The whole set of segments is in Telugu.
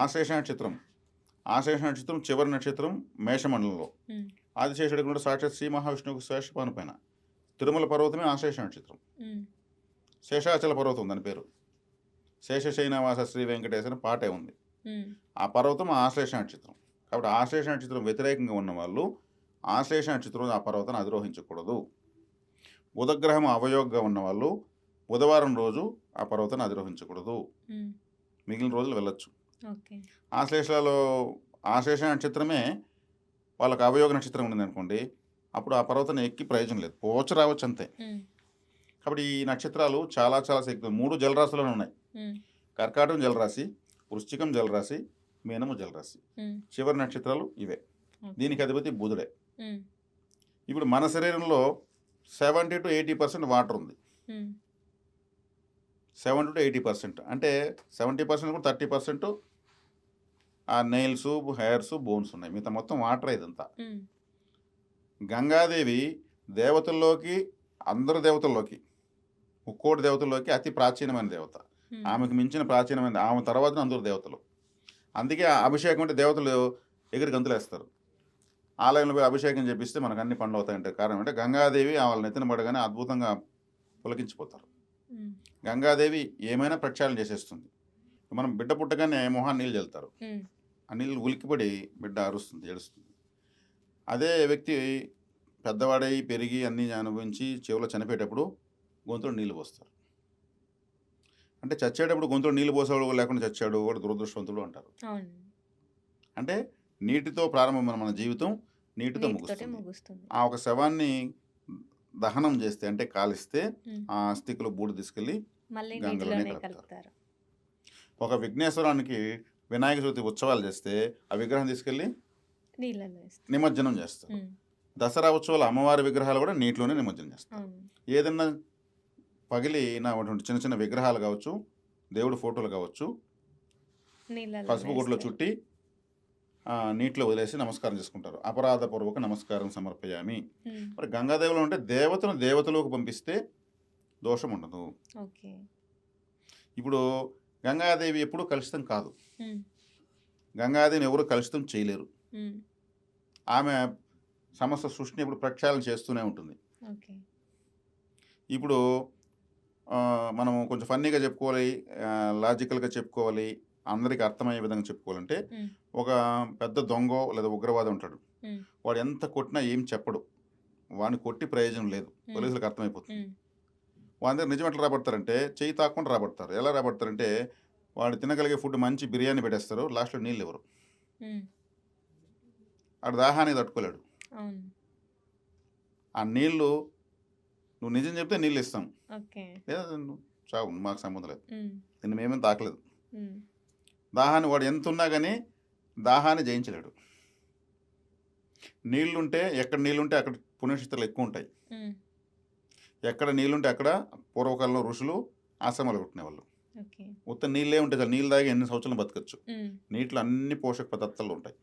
ఆశ్లేష నక్షత్రం. ఆశ్లేష నక్షత్రం చివరి నక్షత్రం మేషమండలంలో. హ్మ్. ఆదిశేషుడు కూడా సాక్షాత్ శ్రీ మహావిష్ణువుకు శేషపాను పైన. తిరుమల పర్వతమే ఆశ్లేష నక్షత్రం. హ్మ్. శేషాచల పర్వతం దాని పేరు. శేషశయనవాస శ్రీ వెంకటేశ్వర పాటే ఉంది. ఆ పర్వతం ఆశ్లేష నక్షత్రం. కాబట్టి ఆశ్లేష నక్షత్రం వ్యతిరేకంగా ఉన్న వాళ్ళు ఆశ్లేష నక్షత్రం ఆ పర్వతాన్ని అధిరోహించకూడదు. బుధగ్రహం అవయోగంగా ఉన్నవాళ్ళు బుధవారం రోజు ఆ పర్వతాన్ని అధిరోహించకూడదు. మిగిలిన రోజులు వెళ్ళొచ్చు. ఆశ్లేషలో ఆశ్లేష నక్షత్రమే వాళ్ళకి అవయోగ నక్షత్రం ఉండింది అనుకోండి, అప్పుడు ఆ పర్వతాన్ని ఎక్కి ప్రయోజనం లేదు, పోవచ్చు రావచ్చు అంతే. కాబట్టి ఈ నక్షత్రాలు చాలా చాలా శక్తి 3 జలరాశులను ఉన్నాయి. కర్కాటకం జలరాశి, వృశ్చికం జలరాశి, మీనము జలరాశి. చివరి నక్షత్రాలు ఇవే. దీనికి అధిపతి బుధుడే. ఇప్పుడు మన శరీరంలో 70 to 80% వాటర్ ఉంది. 70 to 80%, అంటే 70% కూడా 30% ఆ నెయిల్స్, హెయిర్స్, బోన్స్ ఉన్నాయి. మిగతా మొత్తం వాటర్ ఇదంతా. గంగాదేవి దేవతల్లోకి, అందరు దేవతల్లోకి, ముక్కోటి దేవతల్లోకి అతి ప్రాచీనమైన దేవత. ఆమెకు మించిన ప్రాచీనమైన, ఆమె తర్వాత అందరు దేవతలు. అందుకే అభిషేకం అంటే దేవతలు ఎగిరి గంతులేస్తారు. ఆలయంలో పోయి అభిషేకం చేపిస్తే మనకు అన్ని పనులు అవుతాయంటే కారణం అంటే గంగాదేవి వాళ్ళ నెత్తిన పడగానే అద్భుతంగా పులకించిపోతారు. గంగాదేవి ఏమైనా ప్రక్షాళన చేసేస్తుంది. మనం బిడ్డ పుట్టగానే మొహాన్ని నీళ్ళు చల్లుతారు. ఆ నీళ్ళు ఉలిక్కిపడి బిడ్డ అరుస్తుంది, ఏడుస్తుంది. అదే వ్యక్తి పెద్దవాడై పెరిగి అన్నీ అనుభవించి చెవులో చనిపోయేటప్పుడు గొంతులో నీళ్ళు పోస్తారు. అంటే చచ్చేటప్పుడు గొంతులో నీళ్ళు పోసేవాడు లేకుండా చచ్చాడు వాడు దురదృష్టవంతుడు అంటారు. అంటే నీటితో ప్రారంభమైన మన జీవితం నీటితో ముగుస్తుంది. ఆ ఒక శవాన్ని దహనం చేస్తే అంటే కాలిస్తే ఆ అస్థికులు బూడి తీసుకెళ్ళి గంగలోనే కలుపుతారు. ఒక విఘ్నేశ్వరానికి వినాయక చవితి ఉత్సవాలు చేస్తే ఆ విగ్రహం తీసుకెళ్ళి నిమజ్జనం చేస్తారు. దసరా ఉత్సవాలు అమ్మవారి విగ్రహాలు కూడా నీటిలోనే నిమజ్జనం చేస్తారు. ఏదన్నా పగిలినటువంటి చిన్న చిన్న విగ్రహాలు కావచ్చు, దేవుడి ఫోటోలు కావచ్చు, పసుపు గుడ్లో చుట్టి నీటిలో వదిలేసి నమస్కారం చేసుకుంటారు. అపరాధపూర్వక నమస్కారం సమర్పయామి. మరి గంగాదేవిలో ఉంటే దేవతలోకి పంపిస్తే దోషం ఉండదు. ఇప్పుడు గంగాదేవి ఎప్పుడు కలుషితం కాదు. గంగాదేవిని ఎవరు కలుషితం చేయలేరు. ఆమె సమస్త సృష్టిని ఇప్పుడు ప్రక్షాళన చేస్తూనే ఉంటుంది. ఇప్పుడు మనము కొంచెం ఫన్నీగా చెప్పుకోవాలి, లాజికల్గా చెప్పుకోవాలి, అందరికి అర్థమయ్యే విధంగా చెప్పుకోవాలంటే ఒక పెద్ద దొంగ లేదా ఉగ్రవాది ఉంటాడు. వాడు ఎంత కొట్టినా ఏం చెప్పడు, వాడిని కొట్టి ప్రయోజనం లేదు, పోలీసులకు అర్థమైపోతుంది. వాడి దగ్గర నిజం ఎట్లా రాబడతారంటే చెయ్యి తాకుండా రాబడతారు. ఎలా రాబడతారంటే వాడు తినగలిగే ఫుడ్ మంచి బిర్యానీ పెట్టేస్తారు, లాస్ట్లో నీళ్ళు ఎవరు, వాడు దాహాన్ని తట్టుకోలేడు. ఆ నీళ్ళు నువ్వు నిజం చెప్తే నీళ్ళు ఇస్తాం, లేదా నువ్వు చావు, మాకు సంబంధం లేదు, నిన్ను మేమేం తాకలేదు. దాహాన్ని వాడు ఎంత ఉన్నా కానీ దాహాన్ని జయించలేడు. నీళ్లుంటే ఎక్కడ నీళ్లుంటే అక్కడ పుణ్యక్షేత్రాలు ఎక్కువ ఉంటాయి. ఎక్కడ నీళ్లుంటే అక్కడ పూర్వకాలంలో ఋషులు ఆశ్రమాలు కొట్టినేవాళ్ళు. ఉత్త నీళ్ళే ఉంటే చాలు, నీళ్ళు తాగి ఎన్ని సంవత్సరాలు బతకచ్చు. నీటిలో అన్ని పోషక పదార్థాలు ఉంటాయి.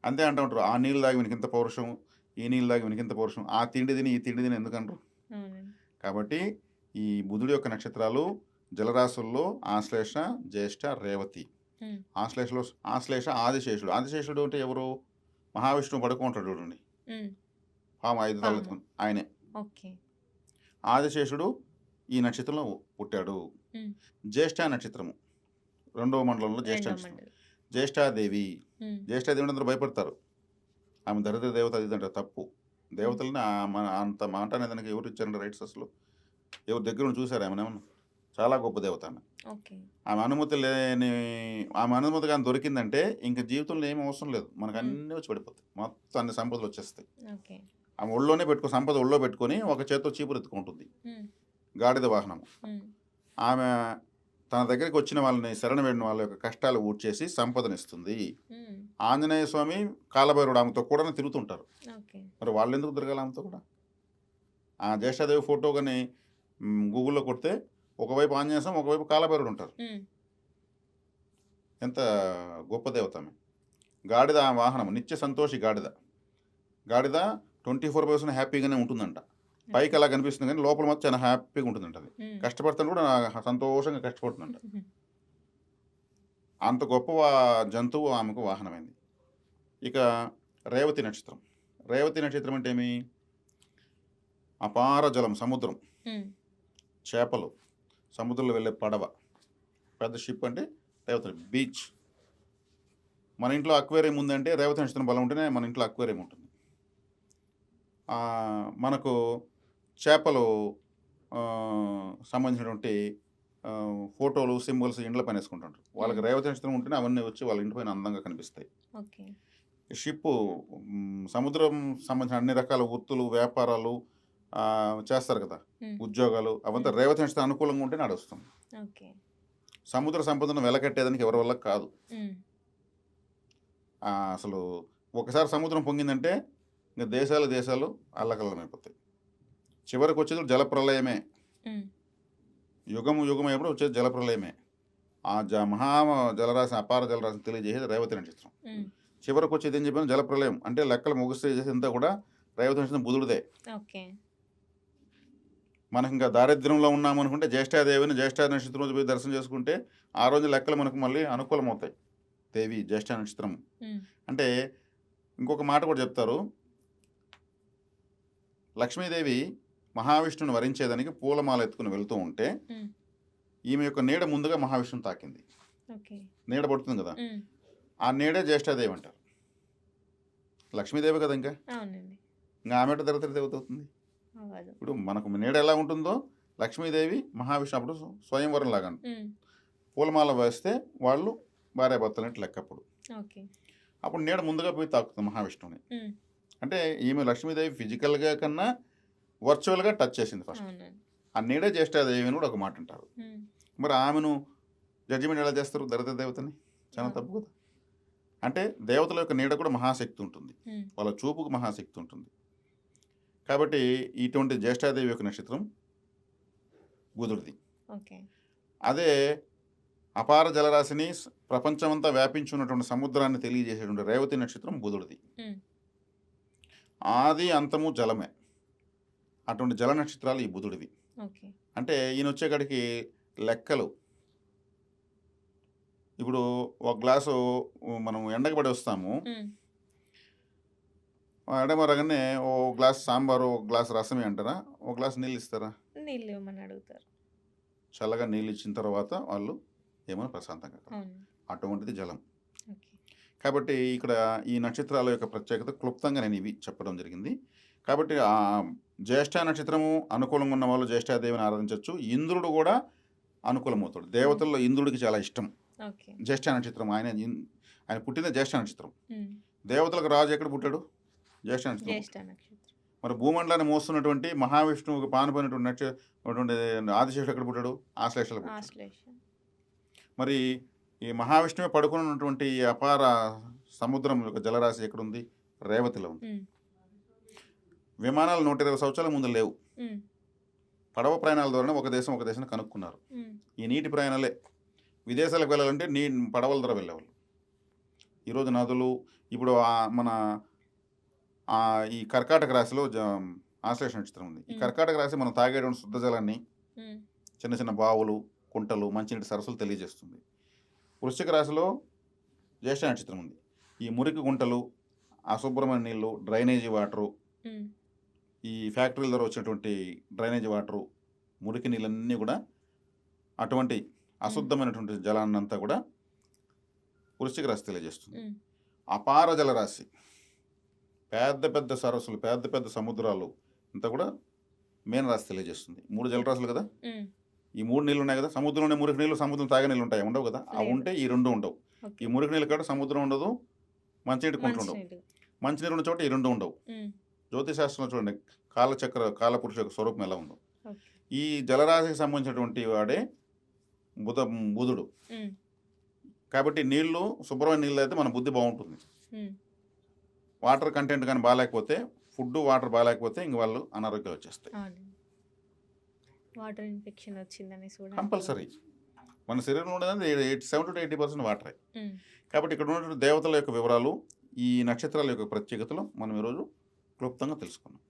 అంతే అంటూ ఉంటారు, ఆ నీళ్ళు తాగి వీనికి ఇంత పౌరుషం, ఈ నీళ్ళు తాగి వీనికి ఇంత పౌరుషం, ఆ తిండి తిని ఈ తిండి తిని ఎందుకంటారు. కాబట్టి ఈ బుధుడి యొక్క నక్షత్రాలు జలరాశుల్లో ఆశ్లేష, జ్యేష్ఠ, రేవతి. ఆశ్లేష ఆదిశేషుడు. ఆదిశేషుడు అంటే ఎవరు? మహావిష్ణువు పడుకుంటాడు చూడండి, పాము 5 తలెత్తుకుని, ఆయనే ఆదిశేషుడు. ఈ నక్షత్రంలో పుట్టాడు. జ్యేష్ఠ నక్షత్రము 2వ మండలంలో జ్యేష్ఠ నక్షత్రం. జ్యేష్ఠాదేవి. జ్యేష్ఠాదేవి అందరూ భయపడతారు, ఆమె దరిద్ర దేవత అది అంటారు. తప్పు. దేవతలని అంత మాట అనేది ఎవరు ఇచ్చారంటే రైట్స్? అసలు ఎవరు దగ్గర చూసారు ఆమె? ఏమన్నా చాలా గొప్ప దేవత ఆమె. ఆమె అనుమతి లేని, ఆమె అనుమతి కానీ దొరికిందంటే ఇంక జీవితంలో ఏమి అవసరం లేదు, మనకు అన్నీ వచ్చి పడిపోతాయి, మొత్తం అన్ని సంపదలు వచ్చేస్తాయి. ఆమె ఒళ్ళోనే సంపద ఒళ్ళో పెట్టుకొని ఒక చేత్తో చీపురు ఎత్తుకుంటుంది, గాడిద వాహనం. ఆమె తన దగ్గరికి వచ్చిన వాళ్ళని, శరణ వేడిన వాళ్ళ యొక్క కష్టాలు ఊడ్చేసి సంపదనిస్తుంది. ఆంజనేయ స్వామి, కాలభైరుడు ఆమెతో కూడా తిరుగుతుంటారు. మరి వాళ్ళు ఎందుకు తిరగాలి ఆమెతో కూడా? ఆ జ్యేష్ఠాదేవి ఫోటో కానీ గూగుల్లో కొడితే ఒకవైపు ఆంజనేయ స్వామి, ఒకవైపు కాలభైరుడు ఉంటారు. ఎంత గొప్ప దేవత ఆమె. గాడిద ఆ వాహనం, నిత్య సంతోషి గాడిద. గాడిద 24/7 హ్యాపీగానే ఉంటుందంట. పైకి అలా కనిపిస్తుంది కానీ లోపల మాత్రం చాలా హ్యాపీగా ఉంటుందంట. అది కష్టపడుతుంది కూడా, సంతోషంగా కష్టపడుతుందంట. అంత గొప్ప జంతువు ఆమెకు వాహనమైంది. ఇక రేవతి నక్షత్రం. రేవతి నక్షత్రం అంటే ఏమి? అపార జలం, సముద్రం, హ్మ్. చేపలు, సముద్రంలో వెళ్ళే పడవ, పెద్ద షిప్ అంటే రేవతి. బీచ్. మన ఇంట్లో అక్వేరియం ఉందంటే రేవతి నక్షత్రం బలం ఉంటేనే మన ఇంట్లో అక్వేరియం ఉంటుంది. మనకు చేపలు సంబంధించినటువంటి ఫోటోలు, సింబల్స్ ఇండ్ల పైన వేసుకుంటుంటారు. వాళ్ళకి రేవతి నక్షత్రం ఉంటేనే అవన్నీ వచ్చి వాళ్ళ ఇంటి పైన అందంగా కనిపిస్తాయి. ఓకే. షిప్పు సముద్రం సంబంధించిన అన్ని రకాల వృత్తులు, వ్యాపారాలు చేస్తారు కదా, హ్మ్. ఉద్యోగాలు, అవంతా రేవతి నక్షత్రం అనుకూలంగా ఉంటే నడుస్తుంది. ఓకే. సముద్ర సంపదను వెలకట్టేదానికి ఎవరి వల్ల కాదు. హ్మ్. అసలు ఒకసారి సముద్రం పొంగిందంటే ఇంకా దేశాలు అల్లకల్లమైపోతాయి. చివరికి వచ్చేది జలప్రలయమే. హ్మ్. యుగం అయ్యేప్పుడు వచ్చేది జలప్రలయమే. ఆ మహా జలరాశి, అపార జలరాశిని తెలియజేసేది రేవతి నక్షత్రం. హ్మ్. చివరికి వచ్చేది ఏం చెప్పాను? జలప్రలయం. అంటే లెక్కలు ముగిస్తే చేసేదంతా కూడా రేవతి నక్షత్రం బుధుడిదే. ఓకే. మనకి ఇంకా దారిద్ర్యంలో ఉన్నామనుకుంటే జ్యేష్ఠాదేవిని జ్యేష్ఠ నక్షత్రం రోజు పోయి దర్శనం చేసుకుంటే ఆ రోజు లెక్కలు మనకు మళ్ళీ అనుకూలమవుతాయి. దేవి జ్యేష్ఠ నక్షత్రం. హ్మ్. అంటే ఇంకొక మాట కూడా చెప్తారు. లక్ష్మీదేవి మహావిష్ణువుని వరించేదానికి పూలమాల ఎత్తుకుని వెళ్తూ ఉంటే హ్మ్. ఈమె యొక్క నీడ ముందుగా మహావిష్ణువు తాకింది. ఓకే. నీడ పడుతుంది కదా, హ్మ్. ఆ నీడే జ్యేష్ఠాదేవి అంటారు. లక్ష్మీదేవి కదా ఇంకా అవునండి. ఇంకా ఆమెట దరిద్ర దేవత అవుతుంది. అవ్వదు. ఇప్పుడు మనకు నీడ ఎలా ఉంటుందో లక్ష్మీదేవి మహావిష్ణు అప్పుడు స్వయంవరం లాగా హ్మ్. పూలమాల వేస్తే వాళ్ళు భార్యాభర్తలంటే లెక్క అప్పుడు. ఓకే. అప్పుడు నీడ ముందుగా పోయి తాకుతుంది మహావిష్ణువుని. హ్మ్. అంటే ఈమె లక్ష్మీదేవి ఫిజికల్గా కన్నా వర్చువల్గా టచ్ చేసింది ఫస్ట్. అవునండి. ఆ ఆ నీడే జ్యేష్ఠాదేవి అని కూడా ఒక మాట అంటారు. హ్మ్. మరి ఆమెను జడ్జిమెంట్ ఎలా చేస్తారు దరిద్ర దేవతని? చాలా తప్పు కదా. అంటే దేవతల యొక్క నీడ కూడా మహాశక్తి ఉంటుంది, హ్మ్. వాళ్ళ చూపుకు మహాశక్తి ఉంటుంది. కాబట్టి ఇటువంటి జ్యేష్ఠాదేవి యొక్క నక్షత్రం బుధుడిది. ఓకే. అదే అపార జలరాశిని ప్రపంచమంతా వ్యాపించి ఉన్నటువంటి సముద్రాన్ని తెలియజేసేటువంటి రేవతి నక్షత్రం బుధుడిది. హ్మ్. ఆది అంతము జలమే. అటువంటి జల నక్షత్రాలు ఈ బుధుడివి. ఓకే. అంటే ఈయన వచ్చేకాడికి లెక్కలు. ఇప్పుడు ఒక గ్లాసు మనం ఎండకు పడి వస్తాము, హ్మ్. ఎడమరగానే ఓ గ్లాస్ సాంబారు, ఒక గ్లాస్ రసమే అంటారా? ఒక గ్లాస్ నీళ్ళు ఇస్తారా? నీళ్ళు ఇవ్వమని అడుగుతారు. చల్లగా నీళ్ళు ఇచ్చిన తర్వాత వాళ్ళు ఏమైనా ప్రశాంతంగా కాదు. అవును. అటువంటిది జలం. ఓకే. కాబట్టి ఇక్కడ ఈ నక్షత్రాల యొక్క ప్రత్యేకత క్లుప్తంగా నేను ఇవి చెప్పడం జరిగింది. కాబట్టి జ్యేష్ఠ నక్షత్రము అనుకూలంగా ఉన్న వాళ్ళు జ్యేష్ఠాదేవిని ఆరాధించవచ్చు. ఇంద్రుడు కూడా అనుకూలమవుతాడు. దేవతల్లో ఇంద్రుడికి చాలా ఇష్టం ఓకే. జ్యేష్ఠ నక్షత్రం. ఆయన పుట్టిన జ్యేష్ఠ నక్షత్రం. హ్మ్. దేవతలకు రాజు ఎక్కడ పుట్టాడు? జ్యేష్ఠ నక్షత్రం. జ్యేష్ఠ నక్షత్రం. మరి భూమండలాన్ని మోస్తున్నటువంటి మహావిష్ణువుకు పానుపోయినటువంటి ఆదిశేషుడు ఎక్కడ పుట్టాడు? ఆశ్లేషలో పుట్టాడు. ఆశ్లేష. మరి ఈ మహావిష్ణువే పడుకుని ఉన్నటువంటి ఈ అపార సముద్రం యొక్క జలరాశి ఎక్కడుంది? రేవతిలో ఉంది. హ్మ్. విమానాలు 120 సంవత్సరాల ముందు లేవు. హ్మ్. పడవ ప్రయాణాల ద్వారా ఒక దేశాన్ని కనుక్కున్నారు. హ్మ్. ఈ నీటి ప్రయాణాలే. విదేశాలకు వెళ్ళాలంటే పడవల ద్వారా వెళ్ళేవాళ్ళు. ఈరోజు నదులు. ఇప్పుడు మన ఈ కర్కాటక రాశిలో ఆశ్లేష నక్షత్రం ఉంది. ఈ కర్కాటక రాశి మనం తాగేటువంటి శుద్ధ జలాన్ని, చిన్న చిన్న బావులు, కుంటలు, మంచినీటి సరస్సులు తెలియజేస్తుంది. వృశ్చిక రాశిలో జ్యేష్ఠ నక్షత్రం ఉంది. ఈ మురికి గుంటలు, అశుభ్రమైన నీళ్లు, డ్రైనేజీ వాటరు, ఈ ఫ్యాక్టరీల ద్వారా వచ్చినటువంటి డ్రైనేజీ వాటరు, మురికి నీళ్ళన్నీ కూడా అటువంటి అశుద్ధమైనటువంటి జలాన్నంతా కూడా వృశ్చిక రాశి తెలియజేస్తుంది. అపార జలరాశి, పెద్ద పెద్ద సరస్సులు, పెద్ద పెద్ద సముద్రాలు అంతా కూడా మీనరాశి తెలియజేస్తుంది. 3 జలరాశులు కదా. ఈ 3 నీళ్ళు ఉన్నాయి కదా. సముద్రంలో మురికి నీళ్ళు, సముద్రం తాగే నీళ్ళు ఉంటాయి, ఉండవు కదా. అవి ఉంటే ఈ 2 ఉండవు. ఈ మురికి నీళ్ళు కాడ సముద్రం ఉండదు, మంచినీటి కుంటలు ఉండవు. మంచినీరు ఉన్న చోట ఈ 2 ఉండవు. జ్యోతిశాస్త్రంలో చూడండి కాలపురుష యొక్క స్వరూపం ఎలా ఉందో. ఈ జలరాశికి సంబంధించినటువంటి వాడే బుధుడు. కాబట్టి నీళ్లు శుభ్రమైన నీళ్ళు అయితే మన బుద్ధి బాగుంటుంది. వాటర్ కంటెంట్ కానీ బాగాలేకపోతే, ఫుడ్ వాటర్ బాగాలేకపోతే ఇంక వాళ్ళు అనారోగ్యాలు వచ్చేస్తాయి. వాటర్ ఇన్ఫెక్షన్ వచ్చిందని కంపల్సరీ. మన శరీరంలో ఉండేది 70 to 80% వాటరే. కాబట్టి ఇక్కడ ఉన్నటువంటి దేవతల యొక్క వివరాలు, ఈ నక్షత్రాల యొక్క ప్రత్యేకతలు మనం ఈరోజు క్లుప్తంగా తెలుసుకున్నాం.